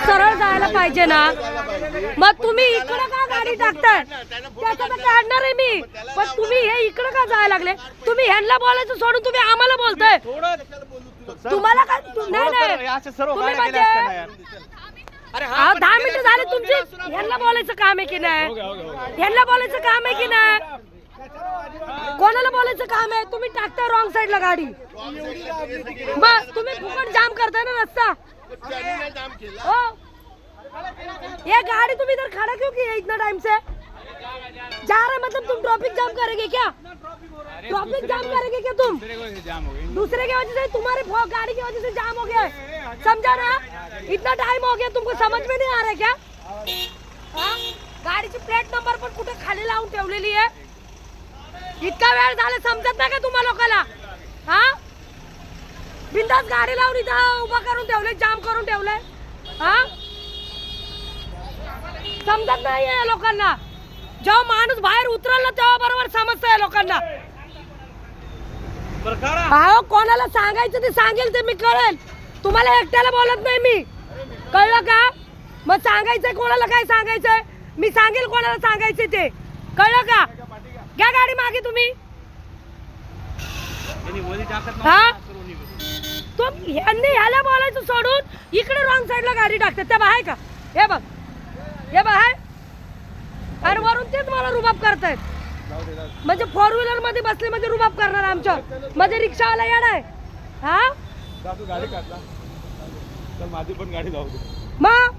सरळ जायला पाहिजे ना, मग तुम्ही इकडे का गाडी टाकताय? त्याचं तर काढणार आहे मी, पण तुम्ही हे इकडे का जायला लागले? तुम्ही ह्यांना बोलायचं सोडून तुम्ही आम्हाला बोलताय. तुम्हाला काय नाही तुम्ही म्हणजे 10 मिनिटं झाले तुमची. ह्यांना बोलायचं काम आहे की नाही? ह्यांना बोलायचं काम आहे की नाही? कोणाला बोलायचं काम आहे? तुम्ही टाकताय रॉंग साइडला गाडी, मग तुम्ही फुकट जाम करताय ना रस्ता. हो, ये गाड़ी तुम इधर खड़ा क्यों किए इतना टाइम से? जा रहे मतलब तुम ट्रैफिक जाम करेंगे क्या? ट्रैफिक जाम करेंगे क्या तुम? दूसरे की वजह से तुम्हारी गाड़ी की वजह से जाम हो गया है, समझा ना? इतना टाइम हो गया, तुमको समझ में नहीं आ रहा क्या? गाडीची प्लेट नंबर पण कुठे खाली लावून ठेवलेली आहे. इतका वेळ झाला समजत नाही का तुम्हा लोकांना? हा, बिंदास गाडी लावून इथं उभा करून ठेवले, जाम करून ठेवले. हा, समजत नाही या लोकांना. जेव्हा माणूस बाहेर उतरला तेव्हा बरोबर समजतं या लोकांना. अहो, कोणाला सांगायचं ते सांगेल ते मी कळेल. तुम्हाला एकट्याला बोलत नाही मी, कळलं का? मग सांगायचंय कोणाला, काय सांगायचंय मी सांगेल कोणाला सांगायचंय ते, कळलं का? घ्या गाडी मागे तुम्ही. हा, यांनी ह्याला बोलायचं सोडून इकडे रॉंग साईडला गाडी टाकतात. त्या बाहेर का? हे बघ, हे बाहेर, आणि वरून तेच मला रुबाब करतायत. म्हणजे 4 व्हीलर मध्ये बसले म्हणजे रुबाब करणार आमच्या, म्हणजे रिक्षावाला येणार आहे. हा, गाडी काढला तर माझी पण गाडी जाऊ दे. मग